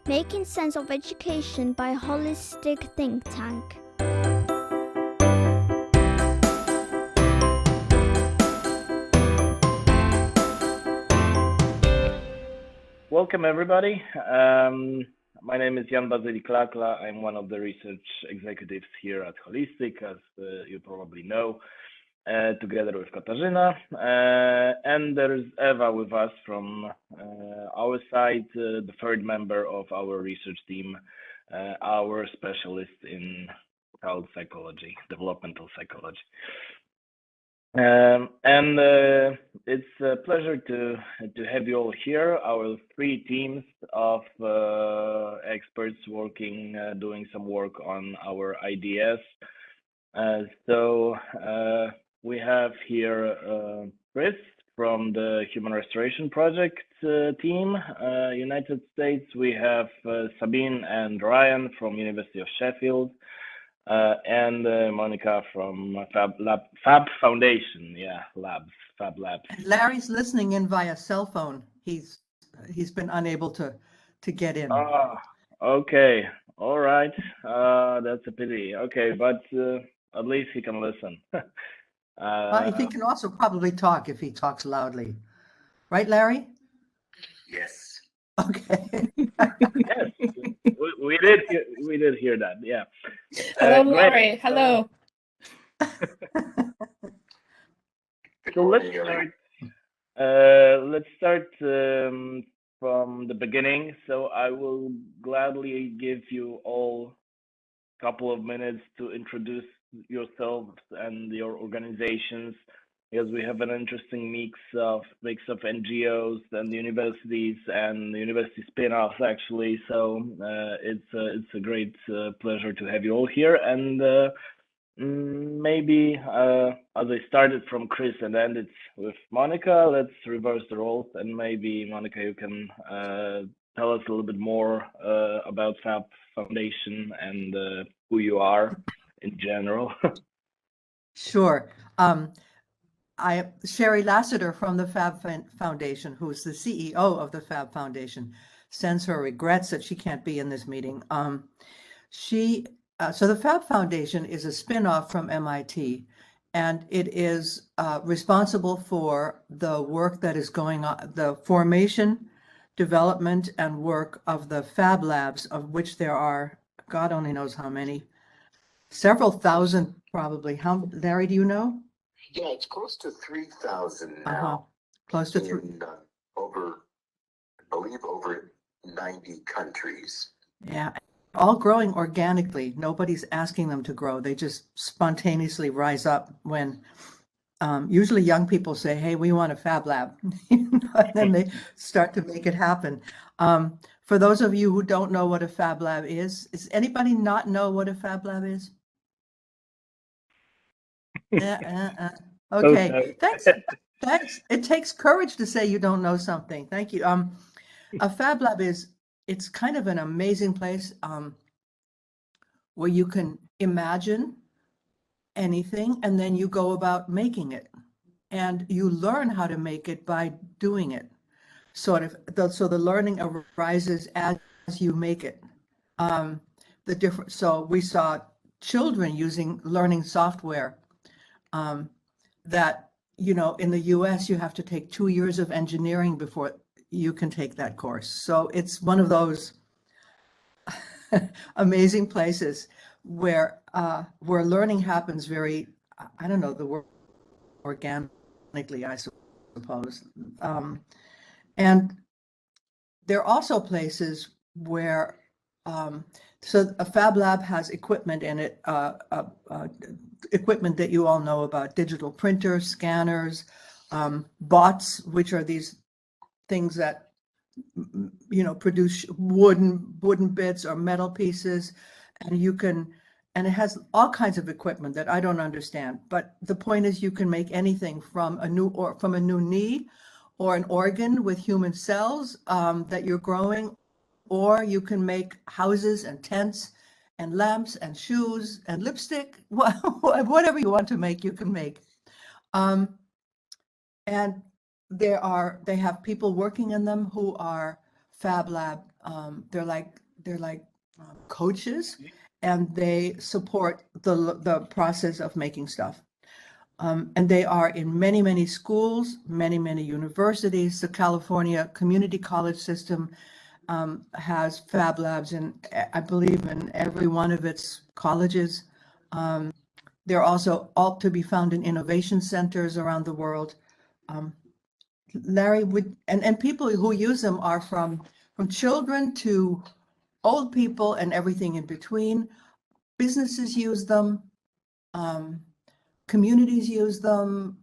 Making sense of education by a holistic think tank. Welcome, everybody. My name is Jan Bazili Klakla. I'm one of the research executives here at Holistic, as you probably know, together with Katarzyna. And there is Eva with us from our side, the third member of our research team, our specialist in child psychology, developmental psychology. It's a pleasure to have you all here. Our three teams of experts working, doing some work on our IDS. So we have here Chris from the Human Restoration Project team, United States. We have Sabine and Ryan from University of Sheffield. And Monica from Fab Foundation, Fab Lab. Larry's listening in via cell phone. He's been unable to get in. Oh, okay, all right. That's a pity. Okay, but at least he can listen. He can also probably talk if he talks loudly, right, Larry? Yes. Okay. Yes, we did hear that. Yeah. Hello, Laurie. Hello. So let's start from the beginning. So I will gladly give you all a couple of minutes to introduce yourselves and your organizations, because we have an interesting mix of NGOs and universities and university spin-offs, actually. So it's a great pleasure to have you all here. And maybe as I started from Chris and ended with Monica, let's reverse the roles. And maybe Monica, you can tell us a little bit more about Fab Foundation and who you are in general. Sure. Sherry Lassiter from the Fab Foundation, who's the CEO of the Fab Foundation, sends her regrets that she can't be in this meeting. So the Fab Foundation is a spin-off from MIT, and it is responsible for the work that is going on, the formation, development, and work of the Fab Labs, of which there are, God only knows how many, several thousand probably. How, Larry, do you know? Yeah, it's close to 3,000 now. Close to three. Over 90 countries. Yeah, all growing organically. Nobody's asking them to grow. They just spontaneously rise up when usually young people say, hey, we want a Fab Lab. And then they start to make it happen. For those of you who don't know what a Fab Lab is anybody not know what a Fab Lab is? Okay, thanks. It takes courage to say you don't know something. Thank you. A Fab Lab it's kind of an amazing place where you can imagine anything and then you go about making it, and you learn how to make it by doing it. Sort of. So the learning arises as you make it. So we saw children using learning software. That, in the US, you have to take 2 years of engineering before you can take that course. So it's one of those amazing places where learning happens very, I don't know the word, organically, I suppose. And there are also places where, so a Fab Lab has equipment in it, equipment that you all know about, digital printers, scanners, bots, which are these things that, produce wooden bits or metal pieces, and it has all kinds of equipment that I don't understand. But the point is, you can make anything from a new knee or an organ with human cells that you're growing, or you can make houses and tents and lamps and shoes and lipstick, whatever you want to make, you can make. And they have people working in them who are Fab Lab, they're like coaches, and they support the process of making stuff. And they are in many, many schools, many, many universities. The California Community College system has Fab Labs in, I believe, in every one of its colleges. They're also all to be found in innovation centers around the world. Larry, and people who use them are from children to old people and everything in between. Businesses use them. Communities use them.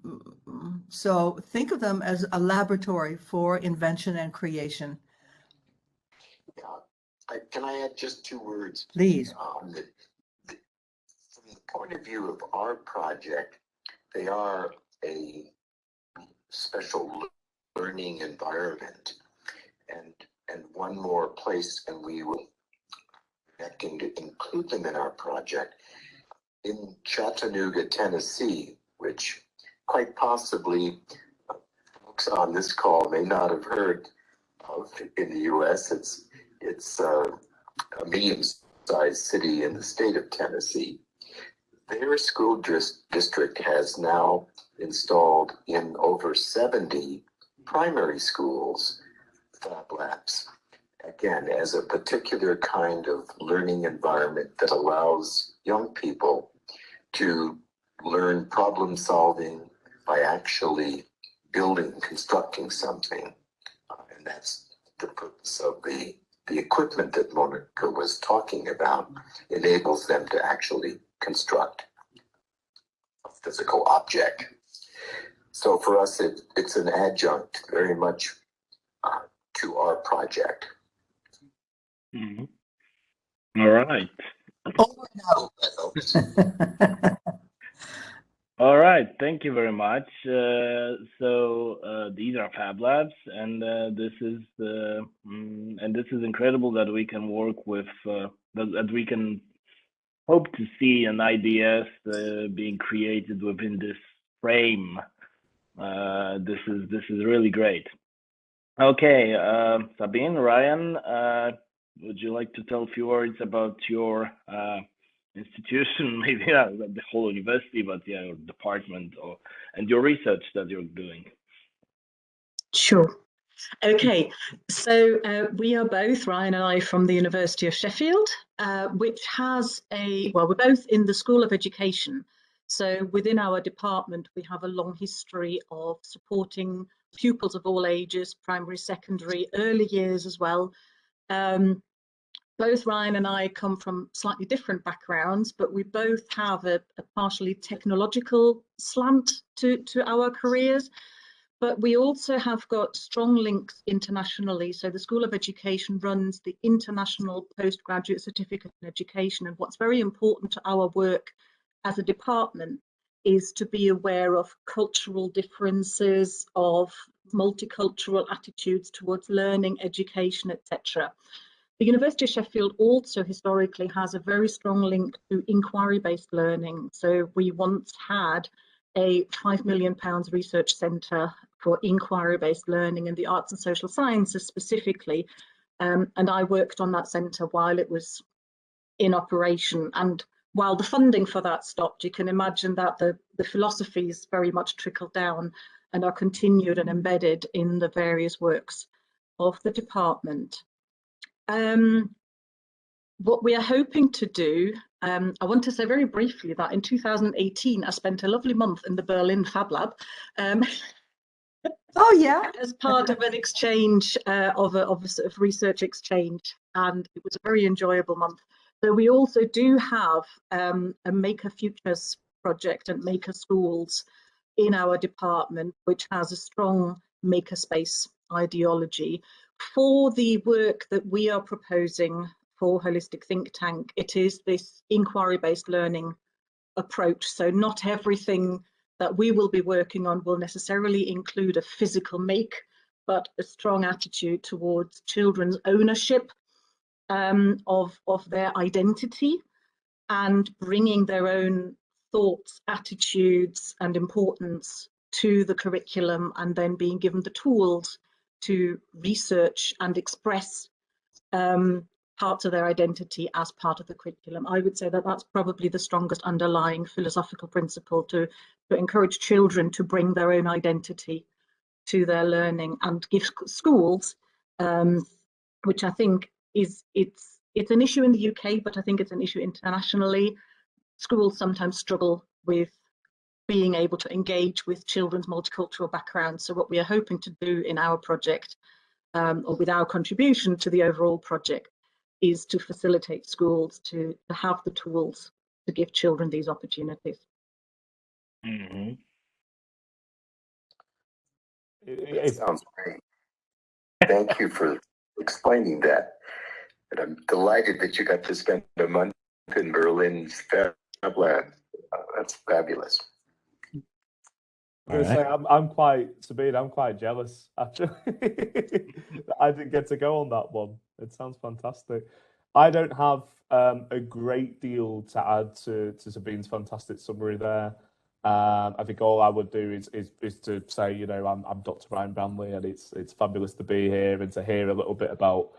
So think of them as a laboratory for invention and creation. Yeah. Can I add just 2 words? Please. From the point of view of our project, they are a special learning environment, and one more place, and we will include them in our project. In Chattanooga, Tennessee, which quite possibly folks on this call may not have heard of in the U.S. It's a medium-sized city in the state of Tennessee. Their school district has now installed in over 70 primary schools Fab Labs, again, as a particular kind of learning environment that allows young people to learn problem solving by actually constructing something. And that's the purpose of the equipment that Monica was talking about, enables them to actually construct a physical object. So for us, it's an adjunct very much to our project. Mm-hmm. All right. Over now. All right, thank you very much. These are Fab Labs, and this is incredible that we can work with that we can hope to see an IDS being created within this frame. This is really great. Okay, Sabine, Ryan, would you like to tell a few words about your institution, maybe not the whole university, but yeah, your department and your research that you're doing? Sure. Okay, so we are both, Ryan and I, from the University of Sheffield, which has we're both in the School of Education. So within our department, we have a long history of supporting pupils of all ages, primary, secondary, early years as well. Both Ryan and I come from slightly different backgrounds, but we both have a partially technological slant to our careers. But we also have got strong links internationally. So the School of Education runs the International Postgraduate Certificate in Education. And what's very important to our work as a department is to be aware of cultural differences, of multicultural attitudes towards learning, education, etc. The University of Sheffield also historically has a very strong link to inquiry-based learning. So we once had a £5 million research centre for inquiry-based learning in the arts and social sciences specifically. And I worked on that centre while it was in operation. And while the funding for that stopped, you can imagine that the philosophies very much trickled down and are continued and embedded in the various works of the department. What we are hoping to do, I want to say very briefly that in 2018, I spent a lovely month in the Berlin Fab Lab. Oh yeah, as part of an exchange of a sort of research exchange, and it was a very enjoyable month. So we also do have a Maker Futures project and Maker Schools in our department, which has a strong makerspace ideology. For the work that we are proposing for Holistic Think Tank, it is this inquiry-based learning approach. So not everything that we will be working on will necessarily include a physical make, but a strong attitude towards children's ownership of their identity and bringing their own thoughts, attitudes and importance to the curriculum, and then being given the tools to research and express parts of their identity as part of the curriculum. I would say that that's probably the strongest underlying philosophical principle, to encourage children to bring their own identity to their learning, and give schools, which I think it's an issue in the UK, but I think it's an issue internationally. Schools sometimes struggle with being able to engage with children's multicultural backgrounds. So what we are hoping to do in our project, or with our contribution to the overall project, is to facilitate schools to have the tools to give children these opportunities. Mm-hmm. That sounds great. Thank you for explaining that. And I'm delighted that you got to spend a month in Berlin's Fab Lab. That's fabulous. I'm gonna say I'm quite jealous actually that I didn't get to go on that one. It sounds fantastic. I don't have a great deal to add to Sabine's fantastic summary there. I think all I would do is to say, you know, I'm Dr. Ryan Branley, and it's fabulous to be here and to hear a little bit about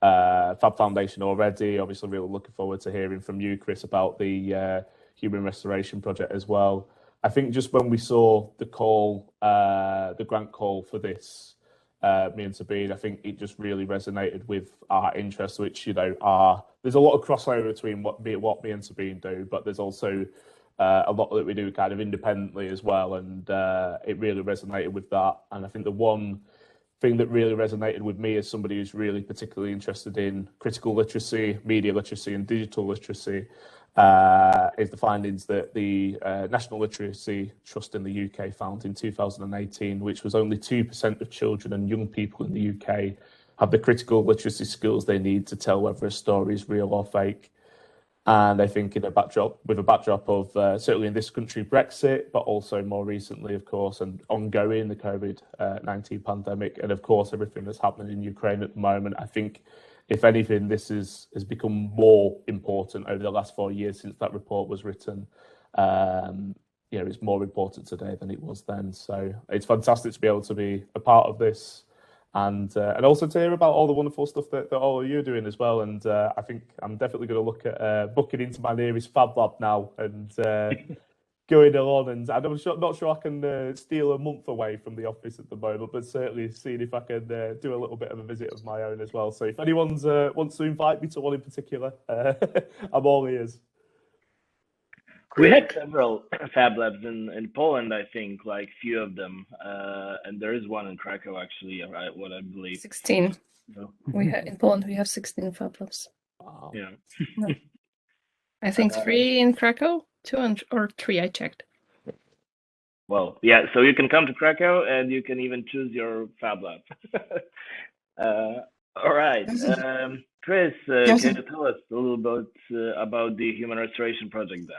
Fab Foundation already. Obviously, really looking forward to hearing from you, Chris, about the Human Restoration Project as well. I think just when we saw the call, the grant call for this, me and Sabine, I think it just really resonated with our interests, which, you know, there's a lot of crossover between what me and Sabine do, but there's also a lot that we do kind of independently as well, and it really resonated with that. And I think the one thing that really resonated with me as somebody who's really particularly interested in critical literacy, media literacy, and digital literacy is the findings that the National Literacy Trust in the UK found in 2018, which was only 2% of children and young people in the UK have the critical literacy skills they need to tell whether a story is real or fake. And I think with a backdrop of certainly in this country, Brexit, but also more recently, of course, and ongoing the COVID-19 pandemic, and of course everything that's happening in Ukraine at the moment, I think, if anything, this has become more important over the last 4 years since that report was written. You know, it's more important today than it was then. So it's fantastic to be able to be a part of this, and also to hear about all the wonderful stuff that all of you are doing as well. And I think I'm definitely going to look at booking into my nearest Fab Lab now and going along. And I'm not sure I can steal a month away from the office at the moment, but certainly seeing if I can do a little bit of a visit of my own as well. So if anyone's wants to invite me to one in particular, I'm all ears. We had several Fab Labs in Poland, I think, like few of them, and there is one in Krakow actually. What I believe. 16. No. In Poland we have 16 Fab Labs. Wow. Yeah. No. I think 3 in Krakow, 2 or 3. I checked. Well, yeah. So you can come to Krakow, and you can even choose your Fab Lab. All right, Chris, can you tell us a little bit about the Human Restoration Project then?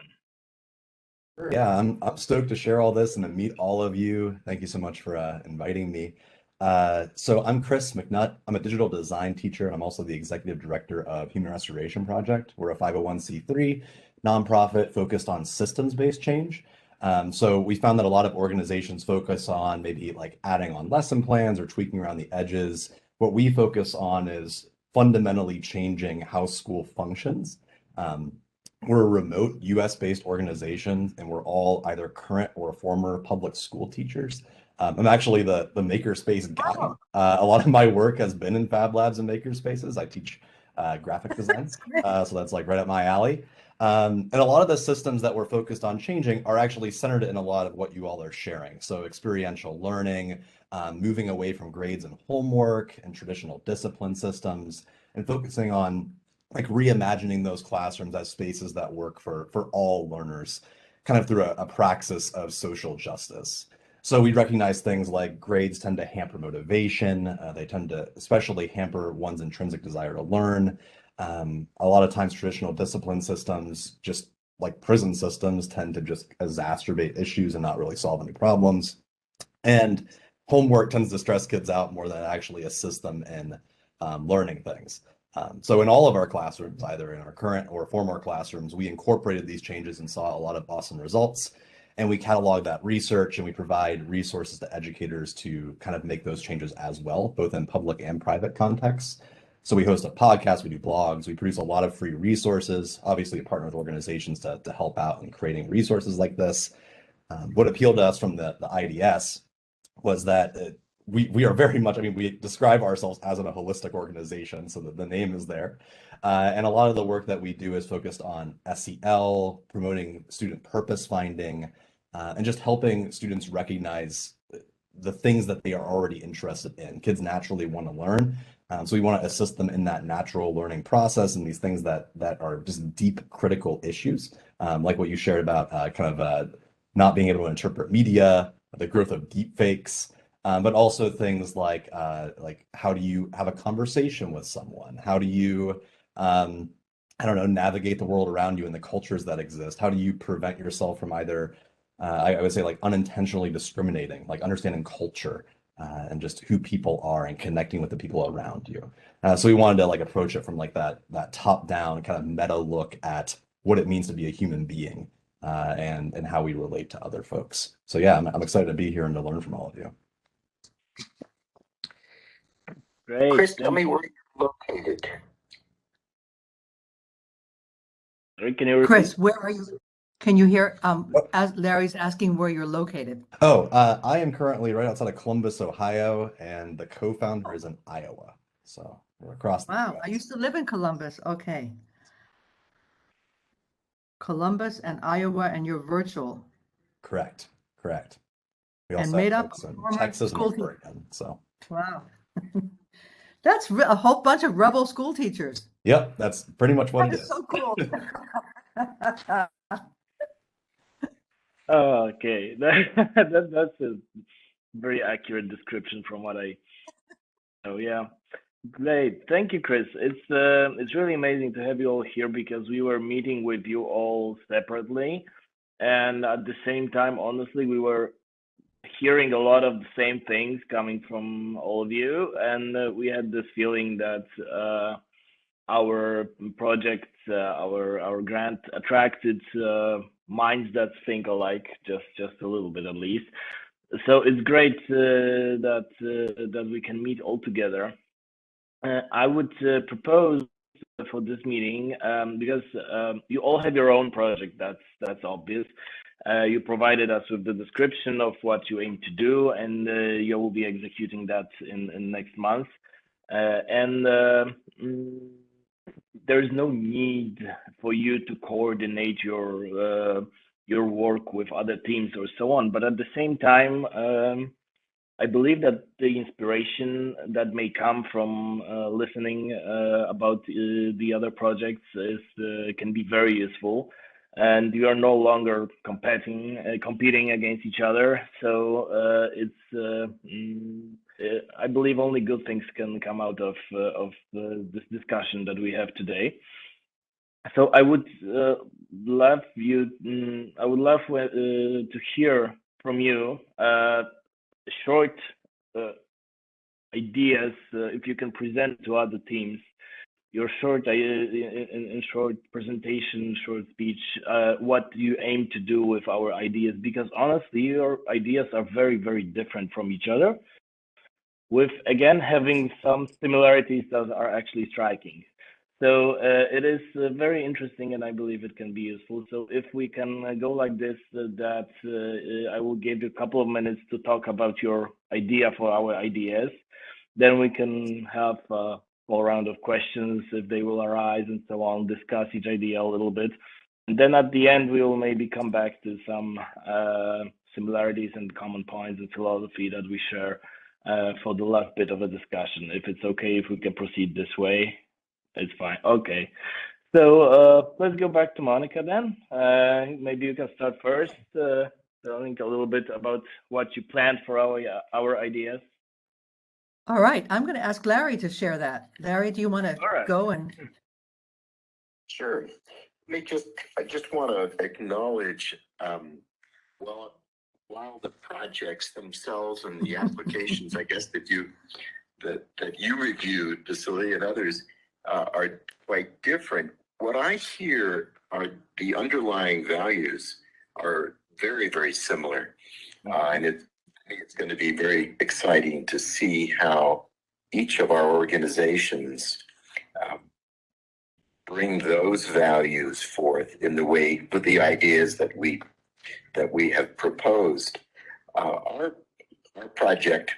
Yeah, I'm stoked to share all this and to meet all of you. Thank you so much for inviting me. So I'm Chris McNutt. I'm a digital design teacher, and I'm also the executive director of Human Restoration Project. We're a 501c3 nonprofit focused on systems-based change. So we found that a lot of organizations focus on maybe like adding on lesson plans or tweaking around the edges. What we focus on is fundamentally changing how school functions. We're a remote US-based organization, and we're all either current or former public school teachers. I'm actually the makerspace guy. A lot of my work has been in Fab Labs and makerspaces. I teach graphic design, so that's like right up my alley. And a lot of the systems that we're focused on changing are actually centered in a lot of what you all are sharing. So experiential learning, moving away from grades and homework and traditional discipline systems, and focusing on like reimagining those classrooms as spaces that work for all learners, kind of through a praxis of social justice. So we recognize things like grades tend to hamper motivation. They tend to especially hamper one's intrinsic desire to learn. A lot of times traditional discipline systems, just like prison systems, tend to just exacerbate issues and not really solve any problems. And homework tends to stress kids out more than actually assist them in learning things. So in all of our classrooms, either in our current or former classrooms, we incorporated these changes and saw a lot of awesome results. And we catalog that research and we provide resources to educators to kind of make those changes as well, both in public and private contexts. So we host a podcast, we do blogs, we produce a lot of free resources, obviously partner with organizations to help out in creating resources like this. What appealed to us from the IDS was that we are very much, I mean, we describe ourselves as a holistic organization, so that the name is there. And a lot of the work that we do is focused on SEL, promoting student purpose finding, and just helping students recognize the things that they are already interested in. Kids naturally want to learn. So we want to assist them in that natural learning process and these things that are just deep critical issues, like what you shared about not being able to interpret media, the growth of deep fakes, but also things like how do you have a conversation with someone? How do you, I don't know, navigate the world around you and the cultures that exist? How do you prevent yourself from either, I would say, like unintentionally discriminating, like understanding culture and just who people are and connecting with the people around you. So we wanted to like approach it from like that top down kind of meta look at what it means to be a human being and how we relate to other folks. So yeah, I'm excited to be here and to learn from all of you. Great. Chris, tell me where you're located. Can you repeat? Chris, where are you? Can you hear? As Larry's asking where you're located. Oh, I am currently right outside of Columbus, Ohio, and the co-founder is in Iowa. So we're across the Wow, US. I used to live in Columbus. Okay. Columbus and Iowa, and you're virtual. Correct. We And also made have up folks in former Texas and school teacher. Oregon. So Wow. That's a whole bunch of rebel school teachers. yep, that's pretty much what That it is is. so cool. Oh, okay. That's a very accurate description from what I know. Yeah. Great. Thank you, Chris. It's really amazing to have you all here because we were meeting with you all separately. And at the same time, honestly, we were hearing a lot of the same things coming from all of you. And we had this feeling that our project, our grant attracted minds that think alike, just a little bit at least. So it's great that we can meet all together. I would propose for this meeting, because you all have your own project, that's obvious. You provided us with the description of what you aim to do, and you will be executing that in next month. There is no need for you to coordinate your work with other teams or so on. But at the same time, I believe that the inspiration that may come from listening about the other projects can be very useful, and you are no longer competing against each other. So I believe only good things can come out of this discussion that we have today. So I would love to hear from you short ideas, if you can present to other teams your short in short presentation, short speech, what you aim to do with our ideas, because honestly your ideas are very, very different from each other, with again having some similarities that are actually striking. So it is very interesting, and I believe it can be useful. So if we can go like this, I will give you a couple of minutes to talk about your idea for our IDS. Then we can have a full round of questions if they will arise and so on, discuss each idea a little bit. And then at the end, we will maybe come back to some similarities and common points and philosophy that we share for the last bit of a discussion. If it's okay, if we can proceed this way. It's fine. Okay. So let's go back to Monica then. Maybe you can start first, telling a little bit about what you planned for our ideas. All right. I'm going to ask Larry to share that. Larry, do you want to go and? Sure. I just want to acknowledge, while the projects themselves and the applications, I guess that you reviewed, Vasily and others, are quite different. What I hear are the underlying values are very, very similar. And it's going to be very exciting to see how each of our organizations bring those values forth in the way with the ideas that we have proposed. Our project,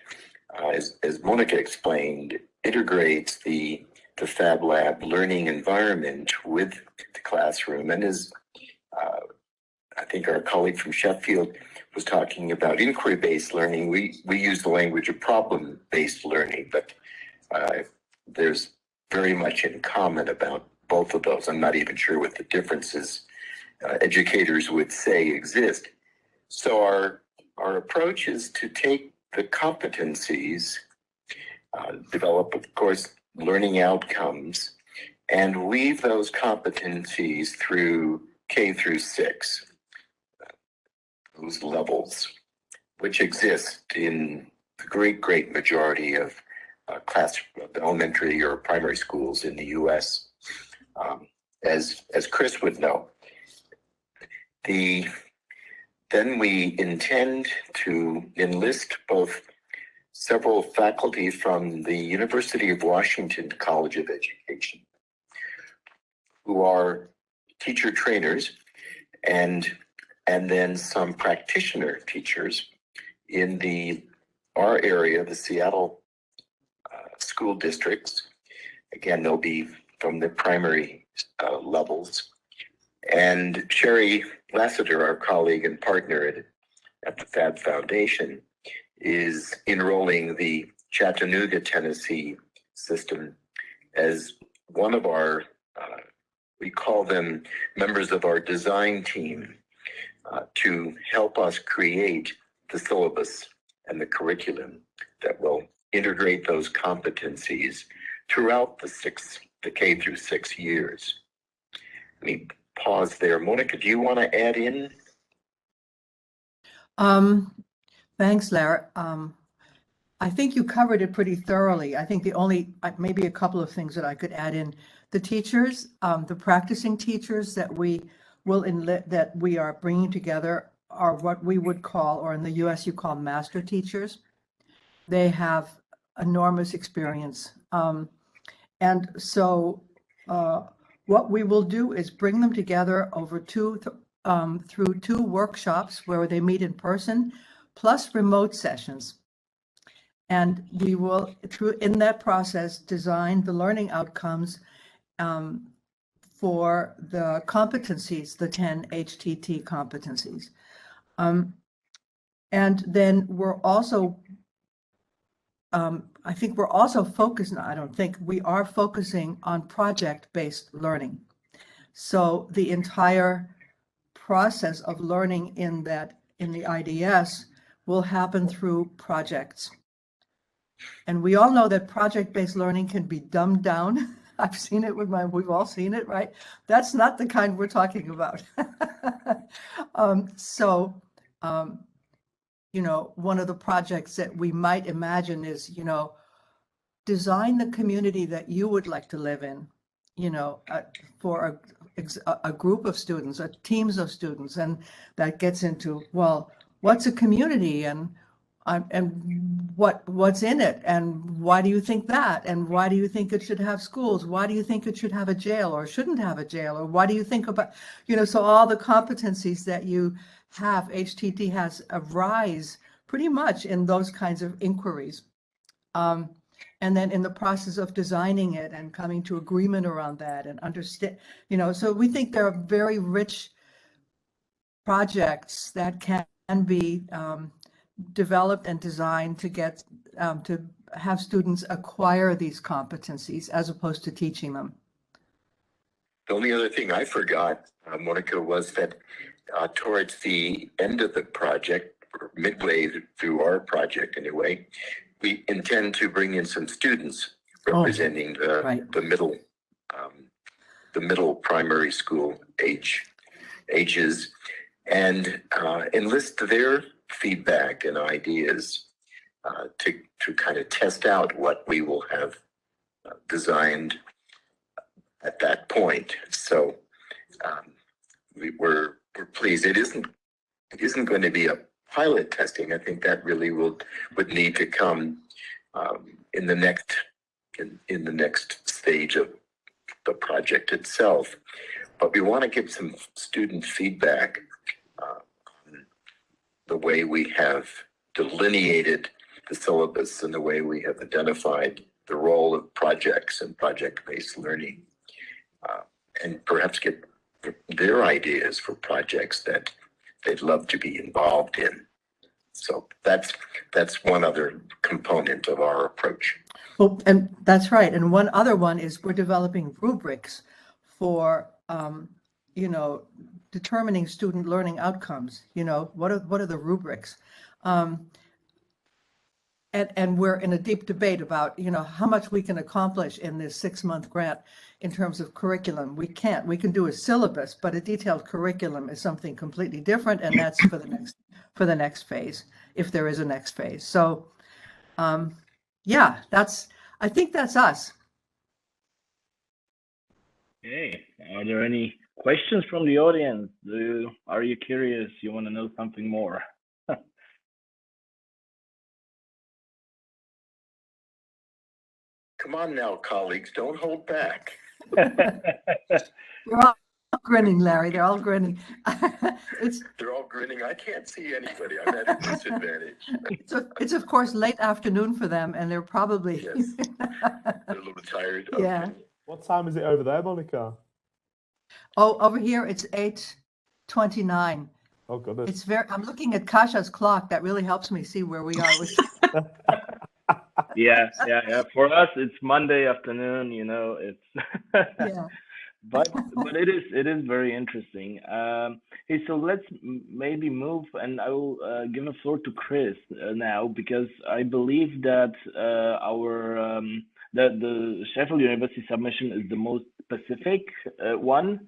as Monica explained, integrates the Fab Lab learning environment with the classroom, and is I think our colleague from Sheffield was talking about inquiry-based learning. We use the language of problem-based learning, but there's very much in common about both of those. I'm not even sure what the differences educators would say exist. So our approach is to take the competencies, develop, of course, learning outcomes, and weave those competencies through K through 6, those levels, which exist in the great majority of elementary or primary schools in the U.S. As Chris would know, then we intend to enlist both several faculty from the University of Washington College of Education, who are teacher trainers, and then some practitioner teachers in our area, the Seattle school districts. Again, they'll be from the primary levels. And Sherry Lassiter, our colleague and partner at the Fab Foundation, is enrolling the Chattanooga, Tennessee system as one of our, we call them members of our design team, to help us create the syllabus and the curriculum that will integrate those competencies throughout the K through 6 years. Let me pause there. Monica, do you want to add in? Thanks, Larry. I think you covered it pretty thoroughly. I think the only, maybe a couple of things that I could add in. The teachers, the practicing teachers that we are bringing together are what we would call, or in the US you call master teachers. They have enormous experience. And so what we will do is bring them together over through 2 workshops where they meet in person, plus remote sessions. And we will, in that process, design the learning outcomes for the competencies, the 10 HTT competencies. And then we're also, I think we're also focused, no, I don't think, we are focusing on project-based learning. So the entire process of learning in the IDS will happen through projects. And we all know that project-based learning can be dumbed down. I've seen it we've all seen it, right? That's not the kind we're talking about. You know, one of the projects that we might imagine is, you know, design the community that you would like to live in, you know, for a group of students, teams of students. And that gets into, well, what's a community, and what's in it, and why do you think that, and why do you think it should have schools, why do you think it should have a jail or shouldn't have a jail, or why do you think about, you know, so all the competencies that you have, HTT has a rise pretty much in those kinds of inquiries. And then in the process of designing it and coming to agreement around that and understand, you know, so we think there are very rich projects that can be developed and designed to get to have students acquire these competencies as opposed to teaching them. The only other thing I forgot, Monica, was that towards the end of the project, or midway through our project anyway, we intend to bring in some students representing the middle primary school ages, and enlist their feedback and ideas to kind of test out what we will have designed at that point. So we're pleased. It isn't it isn't going to be a pilot testing. I think that really would need to come in the next stage of the project itself. But we want to give some student feedback on the way we have delineated the syllabus and the way we have identified the role of projects and project-based learning, and perhaps get their ideas for projects that they'd love to be involved in. So that's one other component of our approach. Well, and that's right. And one other one is we're developing rubrics for, determining student learning outcomes. What are the rubrics? And we're in a deep debate about, how much we can accomplish in this 6-month grant in terms of curriculum. We can do a syllabus, but a detailed curriculum is something completely different. And that's for the next phase, if there is a next phase. So, yeah, I think that's us. Okay. Are there any questions from the audience? Are you curious? You want to know something more? Come on now, colleagues, don't hold back. They're all grinning, Larry. They're all grinning. They're all grinning. I can't see anybody. I'm at a disadvantage. It's of course late afternoon for them, and they're probably Yes. They're a little tired. Yeah. Okay. What time is it over there, Monica? Oh, over here it's 8:29. Oh goodness. I'm looking at Kasha's clock. That really helps me see where we are. Yeah. For us, it's Monday afternoon. It's Yeah. but it is very interesting. Hey, so let's maybe move, and I will give the floor to Chris now, because I believe that the Sheffield University submission is the most specific one,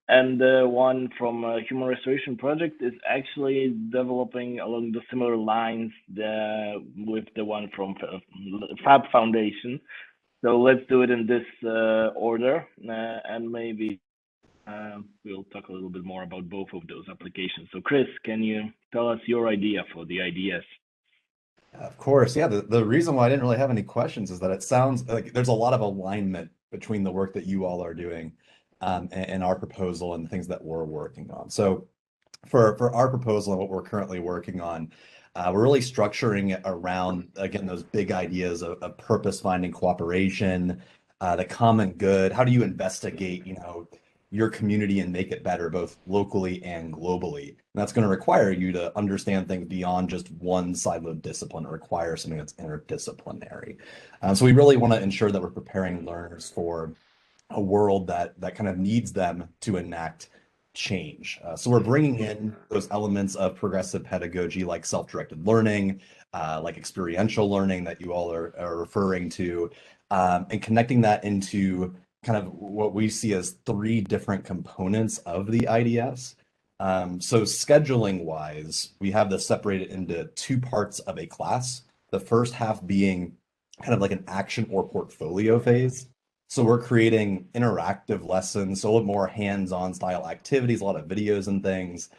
and the one from Human Restoration Project is actually developing along the similar lines with the one from Fab Foundation. So let's do it in this order, and maybe we'll talk a little bit more about both of those applications. So Chris, can you tell us your idea for the IDS? Of course, yeah. The reason why I didn't really have any questions is that it sounds like there's a lot of alignment between the work that you all are doing and our proposal and the things that we're working on. So for our proposal and what we're currently working on, we're really structuring it around, again, those big ideas of purpose finding, cooperation, the common good. How do you investigate, your community and make it better, both locally and globally? And that's going to require you to understand things beyond just one siloed discipline. It requires something that's interdisciplinary. So we really want to ensure that we're preparing learners for a world that kind of needs them to enact change. So we're bringing in those elements of progressive pedagogy, like self-directed learning, like experiential learning that you all are referring to, and connecting that into kind of what we see as 3 different components of the IDS. So scheduling wise, we have this separated into 2 parts of a class. The first half being kind of like an action or portfolio phase. So we're creating interactive lessons, so a little more hands-on style activities, a lot of videos and things.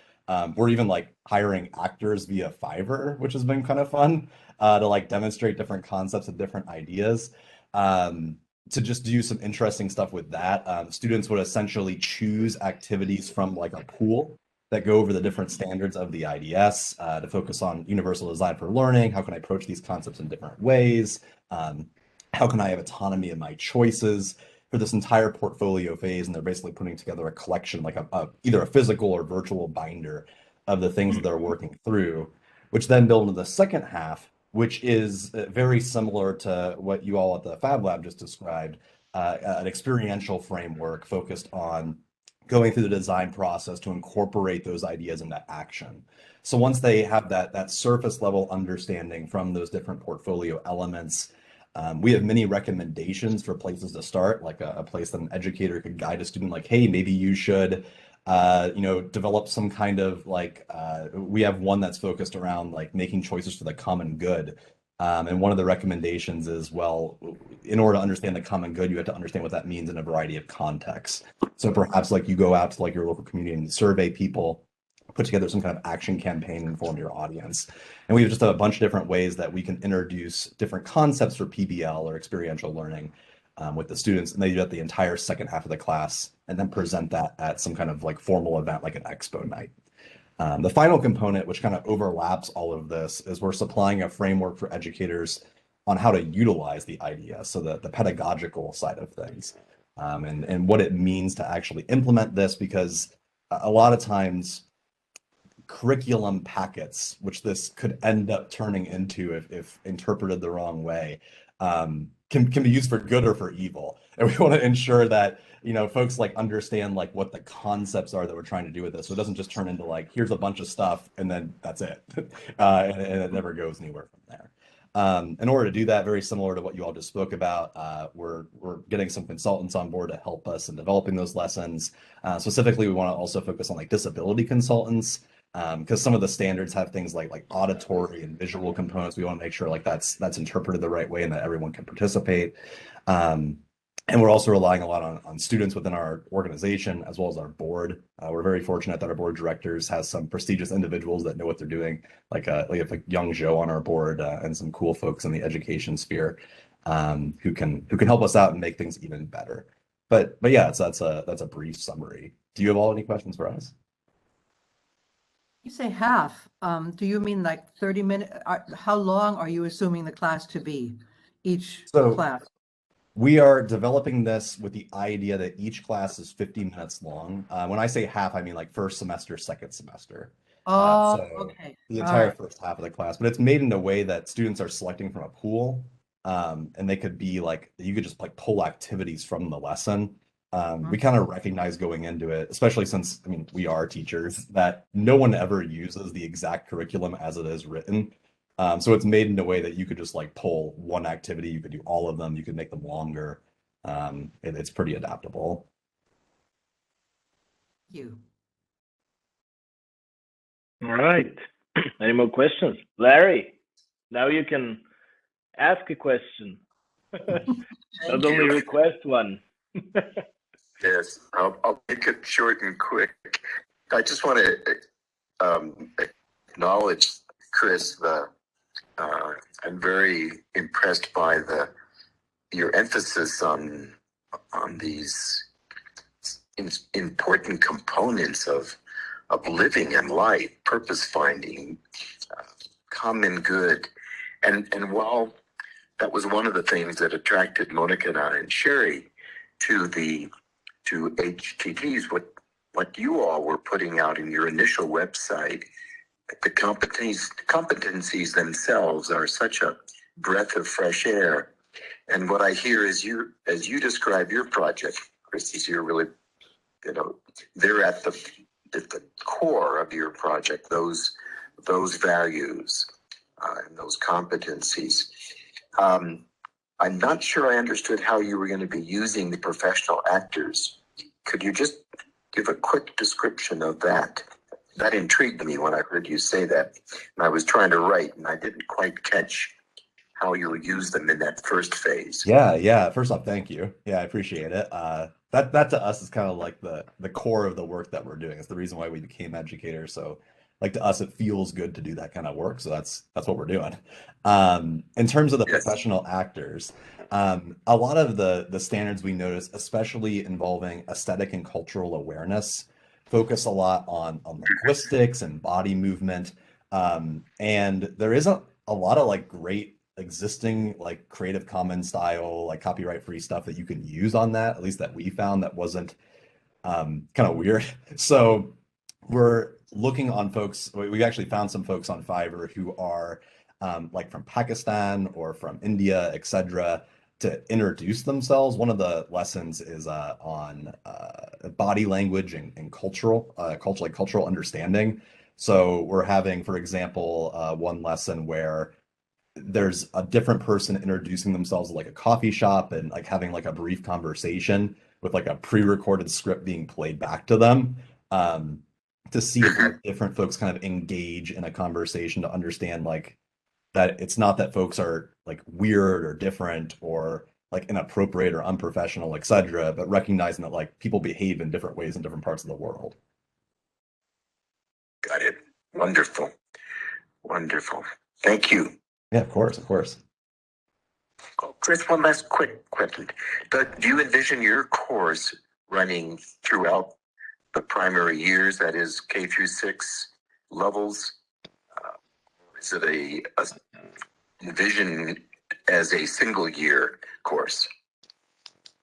We're even like hiring actors via Fiverr, which has been kind of fun to like demonstrate different concepts and different ideas. To just do some interesting stuff with that. Students would essentially choose activities from like a pool that go over the different standards of the IDS to focus on universal design for learning. How can I approach these concepts in different ways? How can I have autonomy in my choices for this entire portfolio phase? And they're basically putting together a collection, like either a physical or virtual binder of the things that they're working through, which then build into the second half, which is very similar to what you all at the Fab Lab just described, an experiential framework focused on going through the design process to incorporate those ideas into action. So once they have that surface level understanding from those different portfolio elements, we have many recommendations for places to start, like a place that an educator could guide a student, like, hey, maybe you should develop some kind of like, we have one that's focused around like making choices for the common good. And one of the recommendations is, well, in order to understand the common good, you have to understand what that means in a variety of contexts. So perhaps like you go out to like your local community and survey people put together some kind of action campaign and inform your audience. And we have just a bunch of different ways that we can introduce different concepts for PBL or experiential learning with the students, and they do that the entire second half of the class and then present that at some kind of like formal event like an expo night. The final component, which kind of overlaps all of this, is we're supplying a framework for educators on how to utilize the IDS, so the pedagogical side of things, and what it means to actually implement this, because a lot of times curriculum packets, which this could end up turning into if interpreted the wrong way, can be used for good or for evil. And we want to ensure that, folks like understand like what the concepts are that we're trying to do with this. So it doesn't just turn into like, here's a bunch of stuff and then that's it. And it never goes anywhere from there. In order to do that, very similar to what you all just spoke about, we're getting some consultants on board to help us in developing those lessons. Specifically, we want to also focus on like disability consultants, because some of the standards have things like auditory and visual components. We want to make sure like that's interpreted the right way and that everyone can participate. And we're also relying a lot on students within our organization as well as our board. We're very fortunate that our board of directors has some prestigious individuals that know what they're doing. Like we have like young Joe on our board and some cool folks in the education sphere who can help us out and make things even better. But yeah, that's a brief summary. Do you have all any questions for us? You say half. Do you mean like 30 minutes? How long are you assuming the class to be, each class? We are developing this with the idea that each class is 50 minutes long. When I say half, I mean like first semester, second semester. Okay. The entire first half of the class, but it's made in a way that students are selecting from a pool, and they could be like, you could just like pull activities from the lesson. We kind of recognize going into it, especially since, I mean, we are teachers, that no one ever uses the exact curriculum as it is written. So it's made in a way that you could just like pull one activity, you could do all of them, you could make them longer. It's pretty adaptable. Thank you. All right. Any more questions? Larry, now you can ask a question. Not only request one. Yes, I'll make it short and quick. I just want to acknowledge, Chris, I'm very impressed by your emphasis on these important components of living and life, purpose finding, common good, and while that was one of the things that attracted Monica and I and Sherry to HTTs, what you all were putting out in your initial website, the competencies themselves are such a breath of fresh air. And what I hear is as you describe your project, Chris, you're really, they're at the core of your project, those values and those competencies. I'm not sure I understood how you were going to be using the professional actors. Could you just give a quick description of that? That intrigued me when I heard you say that. And I was trying to write, and I didn't quite catch how you would use them in that first phase. Yeah. First off, thank you. Yeah, I appreciate it. That to us is kind of like the core of the work that we're doing. It's the reason why we became educators. So like to us, it feels good to do that kind of work. So that's what we're doing. In terms of the professional actors, a lot of the standards we notice, especially involving aesthetic and cultural awareness, focus a lot on linguistics and body movement. And there isn't a lot of like great existing like Creative Commons style, like copyright free stuff that you can use on that, at least that we found that wasn't kind of weird. So we're looking on folks, we actually found some folks on Fiverr who are like from Pakistan or from India, etc., to introduce themselves. One of the lessons is on body language and cultural understanding. So we're having, for example, one lesson where there's a different person introducing themselves at like a coffee shop and like having like a brief conversation with like a pre-recorded script being played back to them, to see how different folks kind of engage in a conversation, to understand like that it's not that folks are like weird or different or like inappropriate or unprofessional, etc., but recognizing that like people behave in different ways in different parts of the world. Wonderful. Wonderful. Thank you. Yeah, of course, of course. Chris, one last quick question. Do you envision your course running throughout the primary years, that is K through 6 levels? Is it a envision as a single year course?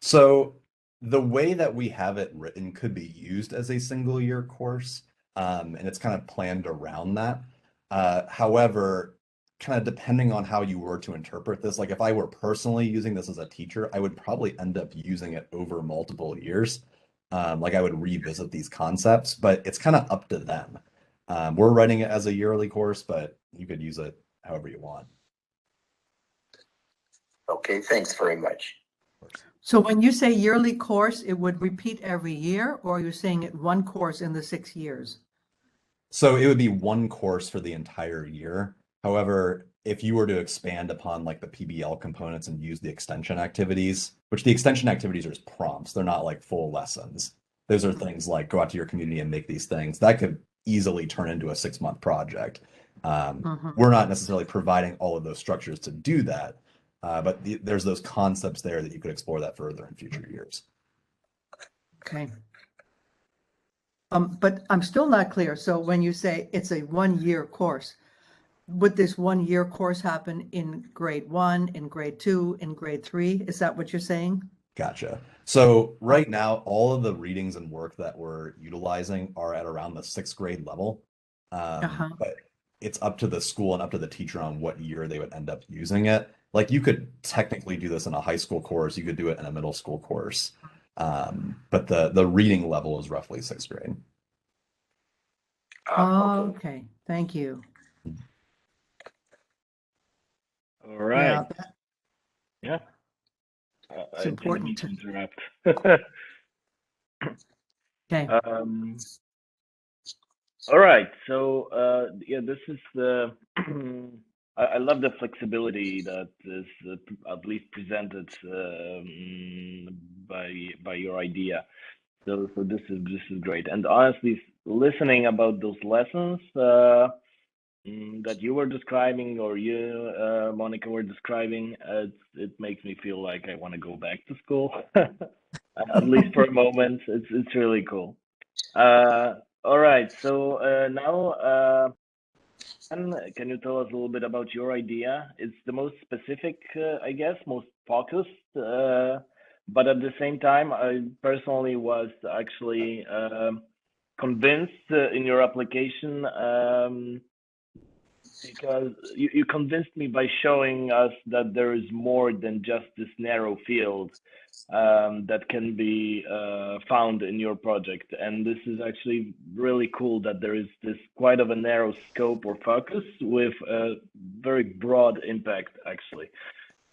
So the way that we have it written could be used as a single year course, and it's kind of planned around that. However, kind of depending on how you were to interpret this, like if I were personally using this as a teacher, I would probably end up using it over multiple years. Like I would revisit these concepts, but it's kind of up to them. We're writing it as a yearly course, but you could use it however you want. Okay, thanks very much. So when you say yearly course, it would repeat every year, or are you saying it one course in the 6 years? So it would be one course for the entire year. However, if you were to expand upon like the PBL components and use the extension activities, which the extension activities are just prompts, they're not like full lessons. Those are things like go out to your community and make these things. That could easily turn into a 6-month project. We're not necessarily providing all of those structures to do that, but there's those concepts there that you could explore that further in future years. Okay. But I'm still not clear. So when you say it's a 1-year course, would this 1-year course happen in grade 1, in grade 2, in grade 3? Is that what you're saying? Gotcha. So right now, all of the readings and work that we're utilizing are at around the 6th grade level. But it's up to the school and up to the teacher on what year they would end up using it. Like you could technically do this in a high school course, you could do it in a middle school course. But the reading level is roughly 6th grade. Okay, thank you. All right. Yeah, Yeah. It's I important didn't mean to interrupt. okay. All right. So yeah, this is the. I love the flexibility that is at least presented by your idea. So this is great. And honestly, listening about those lessons that you were describing, or you, Monica, were describing, it makes me feel like I want to go back to school, at least for a moment. It's really cool. All right. So now, can you tell us a little bit about your idea? It's the most specific, I guess, most focused, but at the same time, I personally was actually convinced in your application because you convinced me by showing us that there is more than just this narrow field that can be found in your project. And this is actually really cool that there is this quite of a narrow scope or focus with a very broad impact, actually.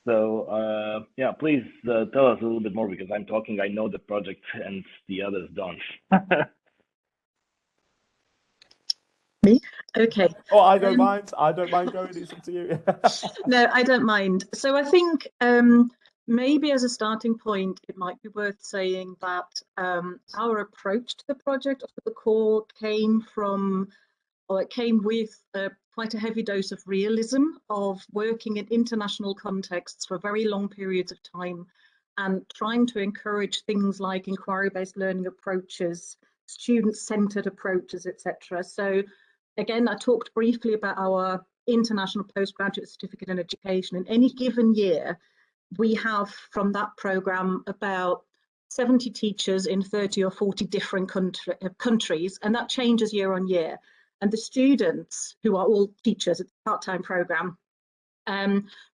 So yeah, please tell us a little bit more, because I'm talking, I know the project and the others don't. Me? Okay. Oh, I don't mind. I don't mind going. It's up to you. No, I don't mind. So I think maybe as a starting point, it might be worth saying that our approach to the project of the core came from, or it came with quite a heavy dose of realism of working in international contexts for very long periods of time and trying to encourage things like inquiry-based learning approaches, student-centered approaches, etc. So again, I talked briefly about our international postgraduate certificate in education. In any given year, we have from that program about 70 teachers in 30 or 40 different countries, and that changes year on year. And the students, who are all teachers, it's a part-time program,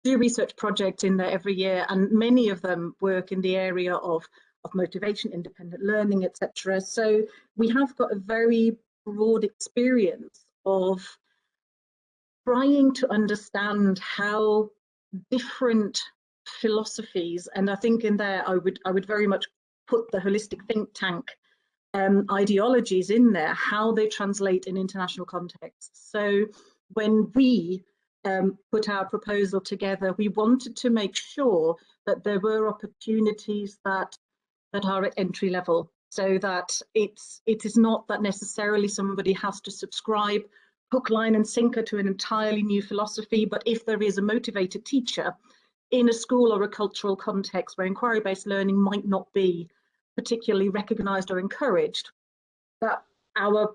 do research projects in there every year, and many of them work in the area of motivation, independent learning, etc. So we have got a very broad experience of trying to understand how different philosophies, and I think in there I would very much put the holistic think tank ideologies in there, how they translate in international contexts. So when we put our proposal together, we wanted to make sure that there were opportunities that are at entry level, so that it is not that necessarily somebody has to subscribe hook, line and sinker to an entirely new philosophy. But if there is a motivated teacher in a school or a cultural context where inquiry-based learning might not be particularly recognized or encouraged, that our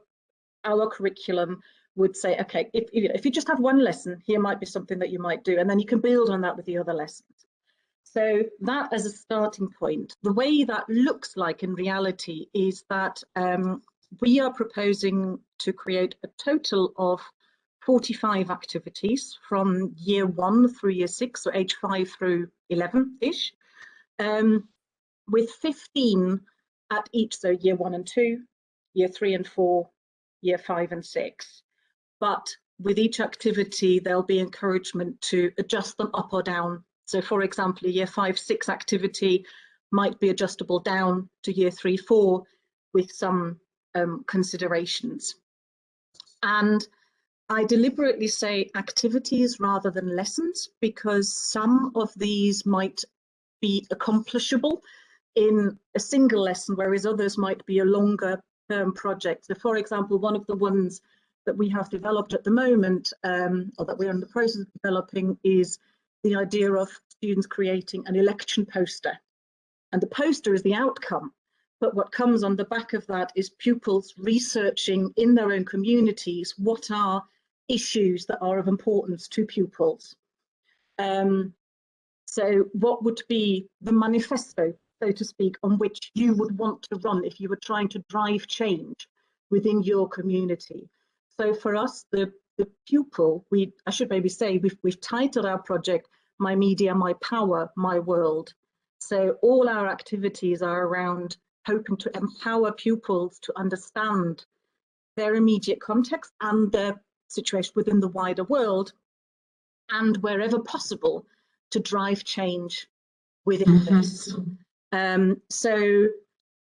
curriculum would say, okay, if you just have one lesson, here might be something that you might do, and then you can build on that with the other lessons. So that as a starting point. The way that looks like in reality is that we are proposing to create a total of 45 activities from year 1 through year 6, so age 5 through 11-ish, with 15 at each, so year 1 and 2, year 3 and 4, year 5 and 6. But with each activity, there'll be encouragement to adjust them up or down. So for example, a year 5-6 activity might be adjustable down to year 3-4 with some considerations. And I deliberately say activities rather than lessons, because some of these might be accomplishable in a single lesson, whereas others might be a longer term project. So for example, one of the ones that we have developed at the moment, or that we're in the process of developing, is the idea of students creating an election poster. And the poster is the outcome, but what comes on the back of that is pupils researching in their own communities what are issues that are of importance to pupils. So what would be the manifesto, so to speak, on which you would want to run if you were trying to drive change within your community? So for us, the pupil, I should maybe say, we've titled our project My Media, My Power, My World. So all our activities are around hoping to empower pupils to understand their immediate context and their situation within the wider world, and wherever possible, to drive change within this. So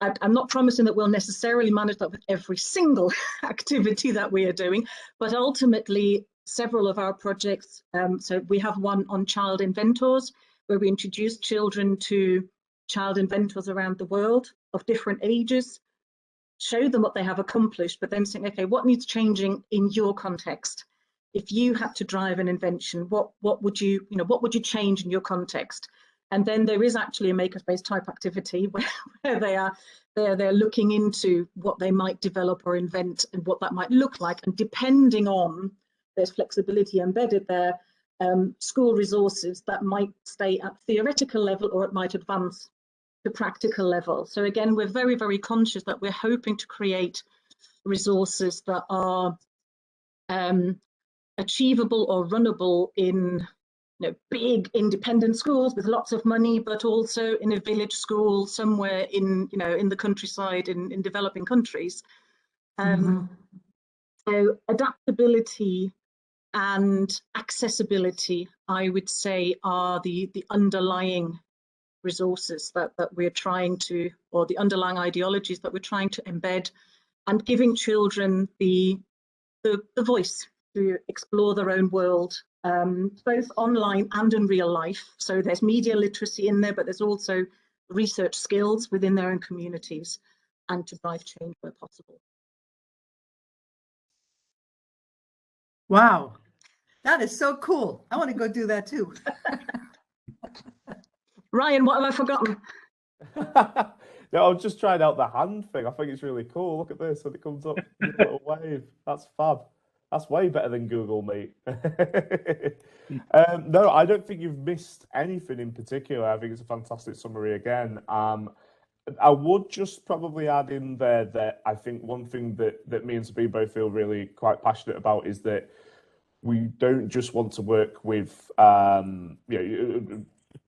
I'm not promising that we'll necessarily manage that with every single activity that we are doing, but ultimately several of our projects, so we have one on child inventors, where we introduce children to child inventors around the world of different ages, show them what they have accomplished, but then saying, okay, what needs changing in your context? If you had to drive an invention, what would you change in your context? And then there is actually a makerspace type activity where they're looking into what they might develop or invent and what that might look like. And depending on, there's flexibility embedded there, school resources that might stay at theoretical level, or it might advance to practical level. So again, we're very, very conscious that we're hoping to create resources that are achievable or runnable in big independent schools with lots of money, but also in a village school somewhere in the countryside in developing countries. So adaptability and accessibility, I would say, are the underlying resources that we're trying to, or the underlying ideologies that we're trying to embed, and giving children the voice to explore their own world, both online and in real life. So there's media literacy in there, but there's also research skills within their own communities, and to drive change where possible. Wow, that is so cool. I want to go do that too. Ryan, what have I forgotten? No, I was just trying out the hand thing. I think it's really cool. Look at this when it comes up, a little wave. That's fab. That's way better than Google Meet. No, I don't think you've missed anything in particular. I think it's a fantastic summary again. I would just probably add in there that I think one thing that me and Sabine both feel really quite passionate about is that we don't just want to work with,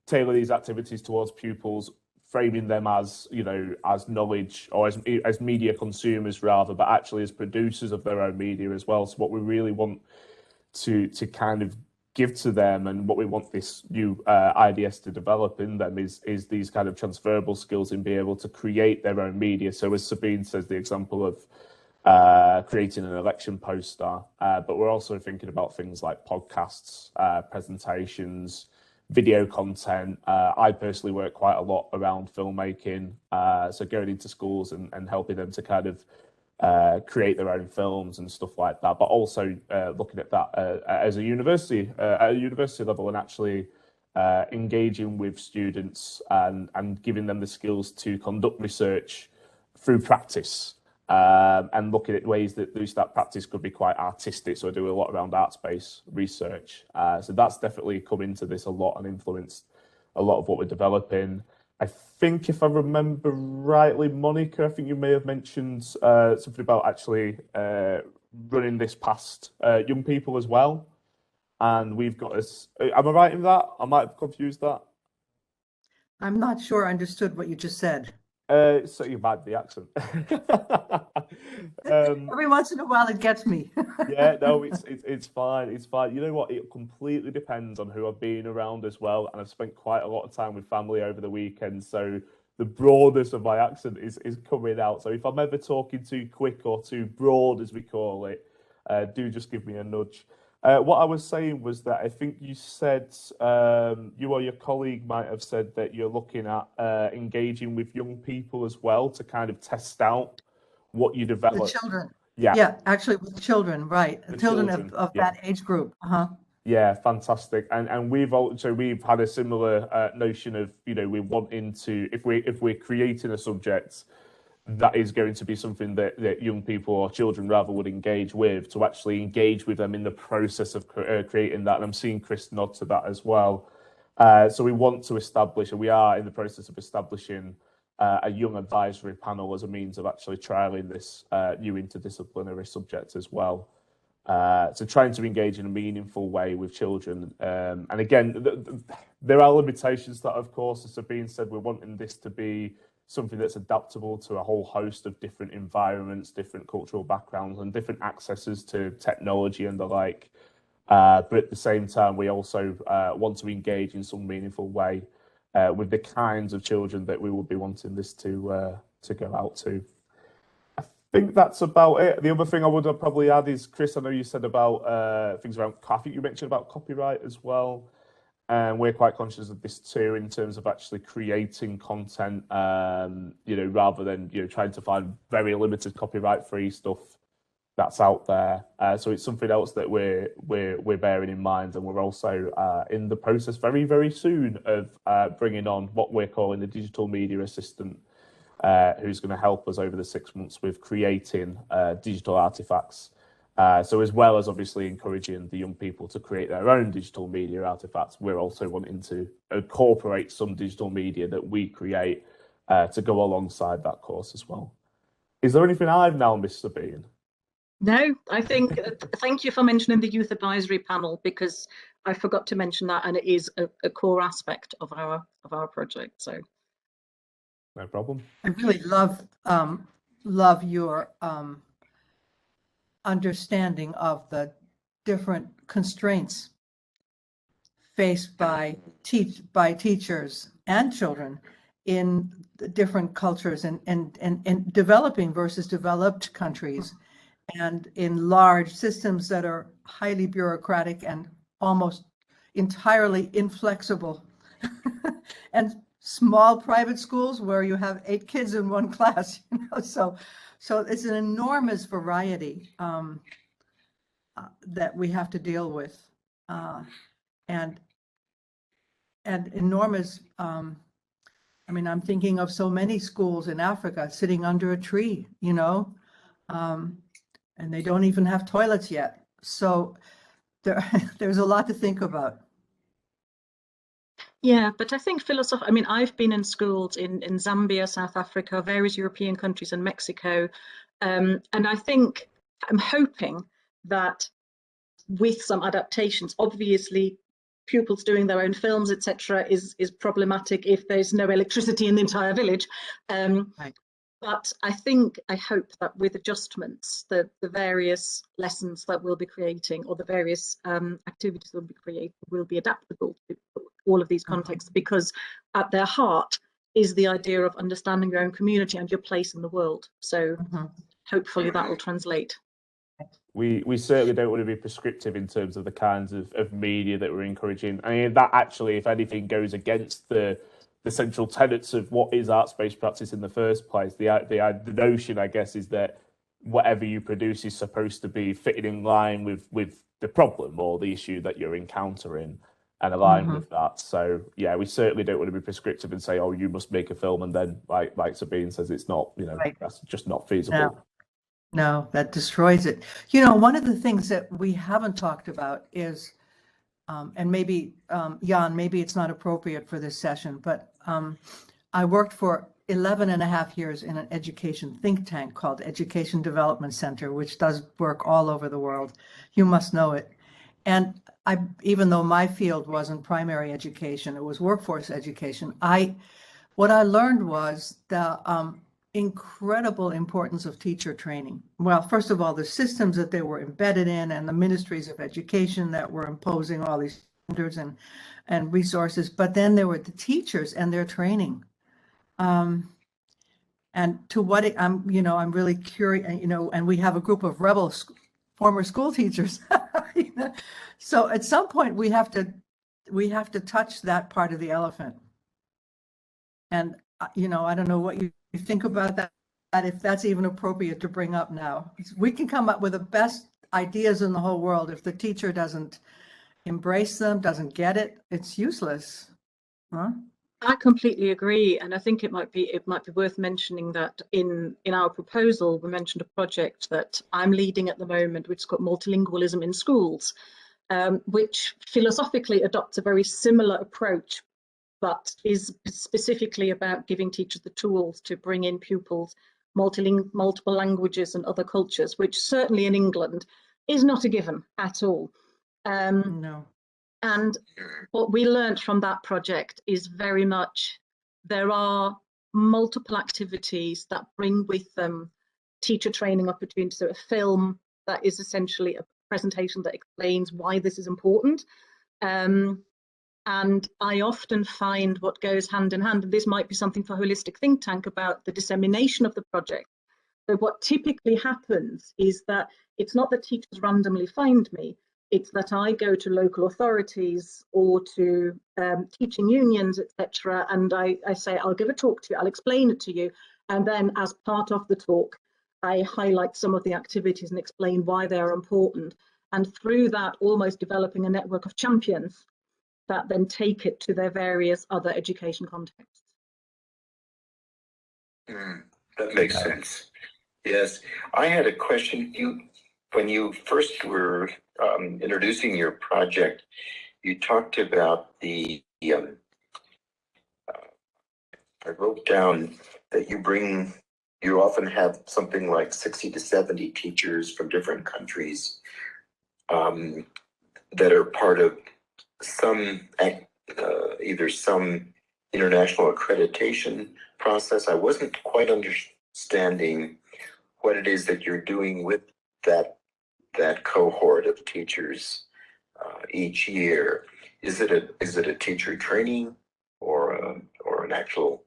tailor these activities towards pupils, framing them as, as knowledge or as media consumers rather, but actually as producers of their own media as well. So what we really want to kind of give to them, and what we want this new IDS to develop in them, is these kind of transferable skills in being able to create their own media. So as Sabine says, the example of creating an election poster, but we're also thinking about things like podcasts, presentations, video content. I personally work quite a lot around filmmaking, so going into schools and helping them to kind of create their own films and stuff like that, but also looking at that as a university at a university level, and actually engaging with students and giving them the skills to conduct research through practice, and looking at ways that that practice could be quite artistic. So I do a lot around art-based research. So that's definitely come into this a lot and influenced a lot of what we're developing. I think if I remember rightly, Monica, I think you may have mentioned something about actually running this past young people as well. And we've got us. Am I right in that? I might have confused that. I'm not sure I understood what you just said. So you might the accent. Every once in a while, it gets me. Yeah, no, it's fine. It's fine. You know what? It completely depends on who I've been around as well, and I've spent quite a lot of time with family over the weekend. So the broadness of my accent is coming out. So if I'm ever talking too quick or too broad, as we call it, do just give me a nudge. What I was saying was that I think you said you or your colleague might have said that you're looking at engaging with young people as well to kind of test out what you develop. The children. Yeah. Yeah, actually with children, right. The children children, of yeah. that age group. Uh-huh. Yeah, fantastic. And we've had a similar notion of, you know, we're wanting to, if we're creating a subject that is going to be something that young people or children rather would engage with, to actually engage with them in the process of creating that. And I'm seeing Chris nod to that as well. So we want to establish, and we are in the process of establishing a young advisory panel as a means of actually trialing this new interdisciplinary subject as well. So trying to engage in a meaningful way with children. And again, there are limitations that, of course, as Sabine said, we're wanting this to be something that's adaptable to a whole host of different environments, different cultural backgrounds, and different accesses to technology and the like. But at the same time, we also want to engage in some meaningful way with the kinds of children that we would be wanting this to go out to. I think that's about it. The other thing I would probably add is, Chris, I know you said about things around, I think you mentioned about copyright as well. And we're quite conscious of this too, in terms of actually creating content, you know, rather than, you know, trying to find very limited copyright-free stuff that's out there. So it's something else that we're bearing in mind, and we're also in the process very, very soon of bringing on what we're calling the digital media assistant, who's going to help us over the 6 months with creating digital artifacts. So as well as obviously encouraging the young people to create their own digital media artifacts, we're also wanting to incorporate some digital media that we create to go alongside that course as well. Is there anything I've now missed, Sabine? No, I think, thank you for mentioning the youth advisory panel, because I forgot to mention that, and it is a core aspect of our project. So No problem. I really love your understanding of the different constraints faced by teachers and children in the different cultures and developing versus developed countries, and in large systems that are highly bureaucratic and almost entirely inflexible, and small private schools where you have 8 kids in one class, you know, so it's an enormous variety that we have to deal with, and enormous. I mean, I'm thinking of so many schools in Africa sitting under a tree, you know, and they don't even have toilets yet. So there's a lot to think about. yeah, but I think I mean, I've been in schools in Zambia, South Africa, various European countries, and Mexico. And I think, I'm hoping that with some adaptations, obviously pupils doing their own films, etc., is problematic if there's no electricity in the entire village. Right. But I hope that with adjustments, the various lessons that we'll be creating, or the various activities that we'll be creating, will be adaptable to all of these contexts, because at their heart is the idea of understanding your own community and your place in the world. So hopefully that will translate. We certainly don't want to be prescriptive in terms of the kinds of media that we're encouraging. I mean, that actually, if anything, goes against the central tenets of what is arts-based practice in the first place. The notion, I guess, is that whatever you produce is supposed to be fitting in line with the problem or the issue that you're encountering and align with that. So yeah, we certainly don't want to be prescriptive and say, oh, you must make a film, and then like Sabine says, it's not, you know, Right. that's just not feasible. No, that destroys it. You know, one of the things that we haven't talked about is, and maybe, Jan, maybe it's not appropriate for this session, but I worked for 11.5 years in an education think tank called Education Development Center, which does work all over the world. You must know it. And even though my field wasn't primary education, it was workforce education, what I learned was the incredible importance of teacher training. Well, first of all, the systems that they were embedded in and the ministries of education that were imposing all these standards and resources, but then there were the teachers and their training. And to what I'm really curious, and we have a group of former school teachers. So at some point we have to touch that part of the elephant. And I don't know what you think about that, if that's even appropriate to bring up now. We can come up with the best ideas in the whole world. If the teacher doesn't embrace them, doesn't get it, it's useless. Huh? I completely agree, and I think it might be worth mentioning that in our proposal we mentioned a project that I'm leading at the moment, which is called Multilingualism in Schools, which philosophically adopts a very similar approach, but is specifically about giving teachers the tools to bring in pupils multiple languages and other cultures, which certainly in England is not a given at all. No. And what we learned from that project is very much there are multiple activities that bring with them teacher training opportunities. So a film that is essentially a presentation that explains why this is important. And I often find what goes hand in hand, and this might be something for Holistic Think Tank about the dissemination of the project. So what typically happens is that it's not that teachers randomly find me, it's that I go to local authorities or to teaching unions, etc., and I say, I'll give a talk to you, I'll explain it to you, and then as part of the talk, I highlight some of the activities and explain why they're important. And through that, almost developing a network of champions that then take it to their various other education contexts. That makes sense. Yes, I had a question. When you first were introducing your project, you talked about I wrote down that you often have something like 60 to 70 teachers from different countries that are part of either some international accreditation process. I wasn't quite understanding what it is that you're doing with that cohort of teachers each year. Is it a teacher training or an actual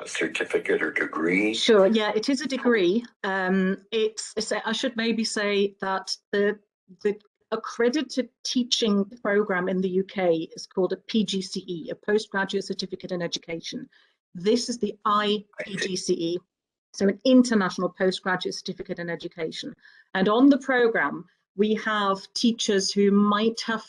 certificate or degree? Sure, yeah, it is a degree. I should maybe say that the accredited teaching program in the UK is called a PGCE, a Postgraduate Certificate in Education. This is the IDCE, so an International Postgraduate Certificate in Education. And on the program, we have teachers who might have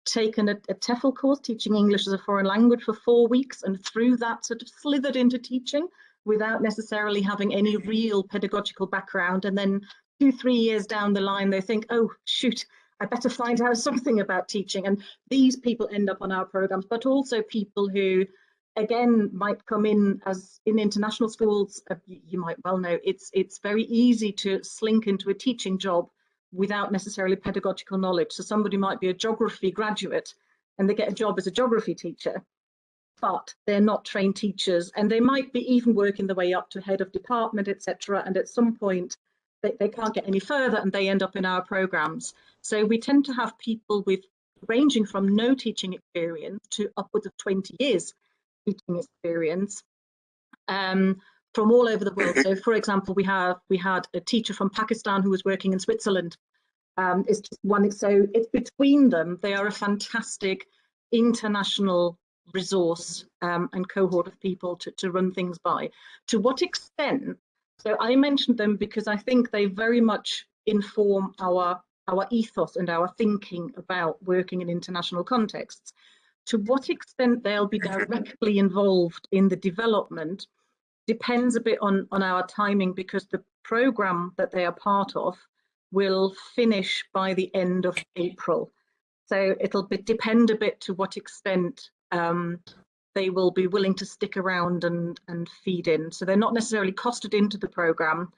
taken a TEFL course, teaching English as a foreign language, for 4 weeks, and through that sort of slithered into teaching without necessarily having any real pedagogical background. And then 2-3 years down the line, they think, oh, shoot, I better find out something about teaching. And these people end up on our programs, but also people who, again, might come in as in international schools. You might well know it's very easy to slink into a teaching job without necessarily pedagogical knowledge. So somebody might be a geography graduate and they get a job as a geography teacher, but they're not trained teachers, and they might be even working their way up to head of department, etc. And at some point they can't get any further and they end up in our programs. So we tend to have people with ranging from no teaching experience to upwards of 20 years teaching experience from all over the world. So for example, we had a teacher from Pakistan who was working in Switzerland. It's just one, so it's between them. They are a fantastic international resource and cohort of people to run things by. To what extent So I mentioned them because I think they very much inform our ethos and our thinking about working in international contexts. To what extent they'll be directly involved in the development depends a bit on our timing, because the program that they are part of will finish by the end of April. So it'll depend a bit to what extent they will be willing to stick around and feed in. So they're not necessarily costed into the program,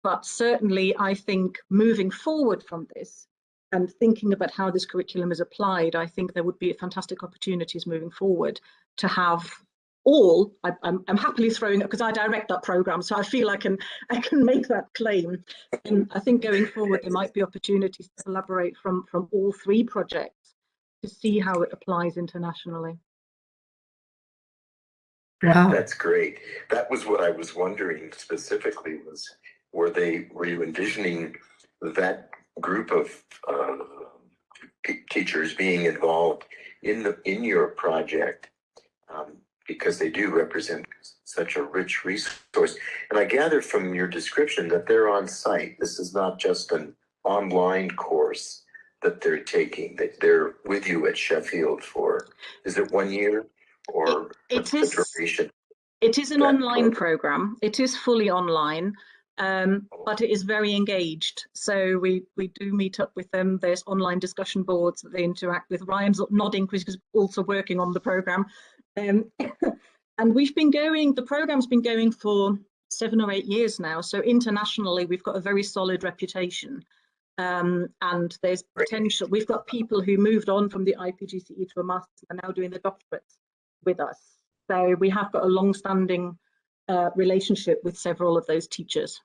but certainly I think moving forward from this and thinking about how this curriculum is applied, I think there would be fantastic opportunities moving forward to have all. I'm happily throwing it because I direct that program, so I feel I can make that claim. And I think going forward there might be opportunities to collaborate from all three projects to see how it applies internationally. Wow. That's great. That was what I was wondering specifically, was were you envisioning that group of teachers being involved in your project, because they do represent such a rich resource. And I gather from your description that they're on site. This is not just an online course that they're taking, that they're with you at Sheffield for, is it 1 year? Or what's the duration? It is an online program. It is fully online, but it is very engaged. So we do meet up with them. There's online discussion boards that they interact with. Ryan's nodding because he's also working on the program. And the program's been going for 7 or 8 years now. So internationally, we've got a very solid reputation. And there's potential. We've got people who moved on from the IPGCE to a master's and are now doing the doctorates with us. So we have got a long-standing relationship with several of those teachers.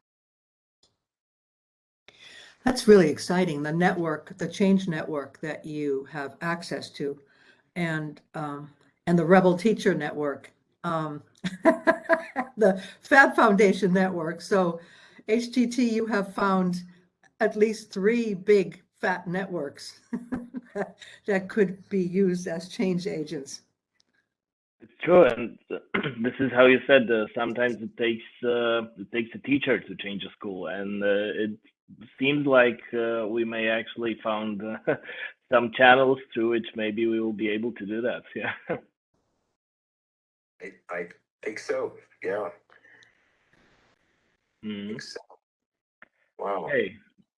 That's really exciting. The network, the Change Network that you have access to, and the Rebel Teacher Network, the Fab Foundation Network. So HTT, you have found at least 3 big fat networks that could be used as change agents. It's true, and this is how you said. Sometimes it takes a teacher to change a school, and it seems like we may actually found some channels through which maybe we will be able to do that. Yeah. I think so. Yeah. Mm. I think so. Wow. Hey.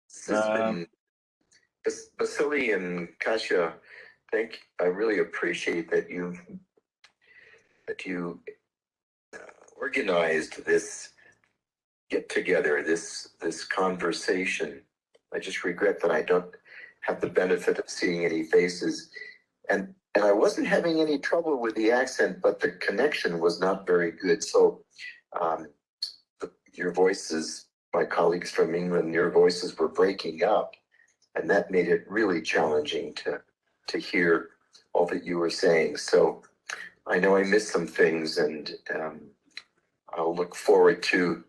This has been, Vasily and Kasia, I really appreciate that you organized this get together, this conversation. I just regret that I don't have the benefit of seeing any faces, and I wasn't having any trouble with the accent, but the connection was not very good. So your voices, my colleagues from England, your voices were breaking up, and that made it really challenging to hear all that you were saying. So I know I missed some things, and I'll look forward to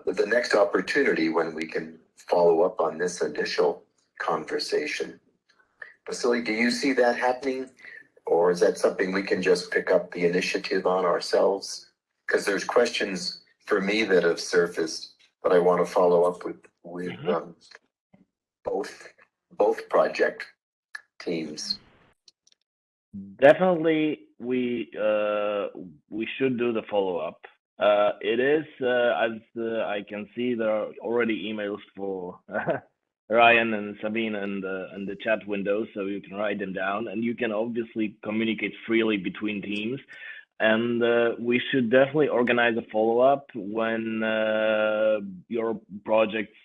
the next opportunity when we can follow up on this initial conversation. Vasily, do you see that happening? Or is that something we can just pick up the initiative on ourselves? Because there's questions for me that have surfaced, but I want to follow up with both project teams. Definitely, we should do the follow-up. It is, as I can see, there are already emails for Ryan and Sabine and the chat window, so you can write them down, and you can obviously communicate freely between teams. And we should definitely organize a follow-up when your projects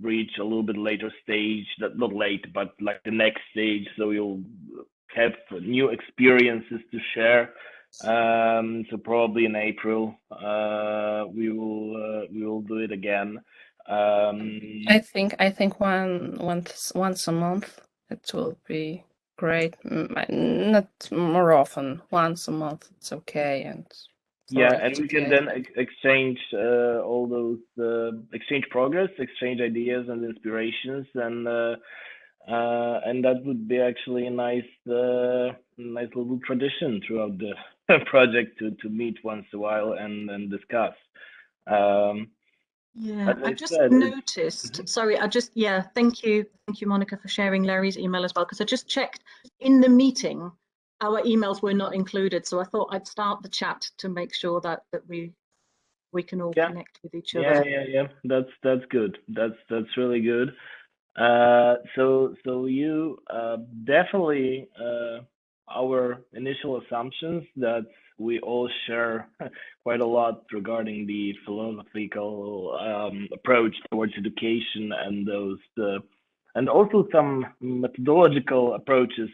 reach a little bit later stage, not late, but like the next stage, so you'll have new experiences to share. So probably in April, we will do it again. I think once a month it will be great. Not more often. Once a month, it's okay. And yeah, and we can then exchange all those exchange progress, exchange ideas and inspirations, and that would be actually a nice little tradition throughout the project to meet once a while and discuss. Yeah, As I I just said, noticed, sorry, thank you, Monica, for sharing Larry's email as well, because I just checked in the meeting, our emails were not included, so I thought I'd start the chat to make sure that we can all Yeah. connect with each Yeah, other. yeah. That's good. That's really good. So you definitely our initial assumptions that we all share quite a lot regarding the philosophical approach towards education and those and also some methodological approaches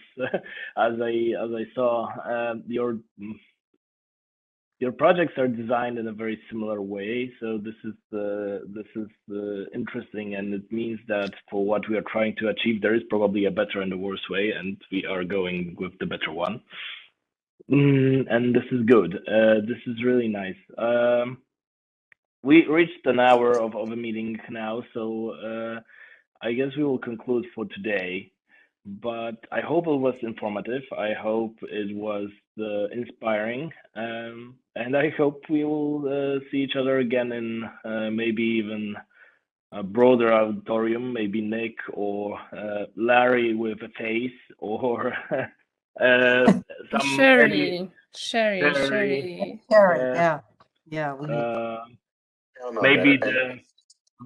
as I saw your projects are designed in a very similar way, so this is interesting, and it means that for what we are trying to achieve, there is probably a better and a worse way, and we are going with the better one. And this is good. This is really nice. We reached an hour of a meeting now, so I guess we will conclude for today. But I hope it was informative. I hope it was inspiring, and I hope we will see each other again in maybe even a broader auditorium. Maybe Nick or Larry with a face, or some Sherry. Sharing, uh, yeah, maybe the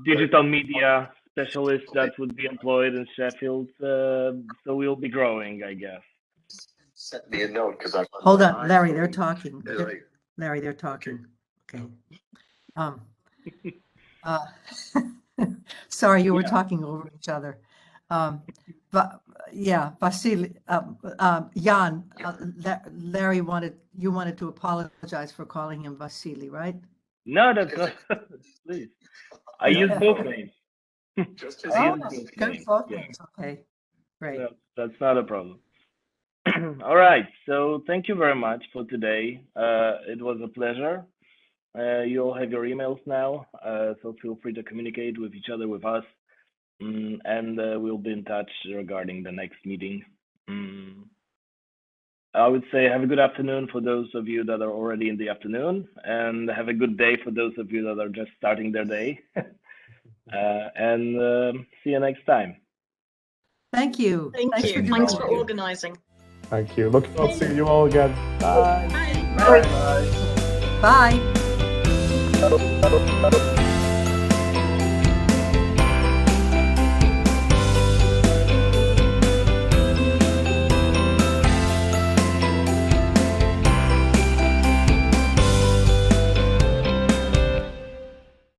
digital media specialist that would be employed in Sheffield. So we'll be growing, I guess. Send me a note because I'm hold my on, Larry, they're iPhone. talking. Yeah, right. Larry, they're talking. Okay. Sorry, you were talking over each other. But yeah, Vasily, Jan, Larry you wanted to apologize for calling him Vasily, right? No, that's not. Please, I use both names. Just I use both Good, names. both Yeah, names. Okay, great. no, that's not a problem. All right, so thank you very much for today. It was a pleasure. You all have your emails now, so feel free to communicate with each other, with us, and we'll be in touch regarding the next meeting. I would say have a good afternoon for those of you that are already in the afternoon, and have a good day for those of you that are just starting their day. And see you next time. Thank you. Thank Thanks for you. doing Thanks it. for organizing. Thank you. Looking forward to seeing you all again. Bye. Bye. Bye. Bye.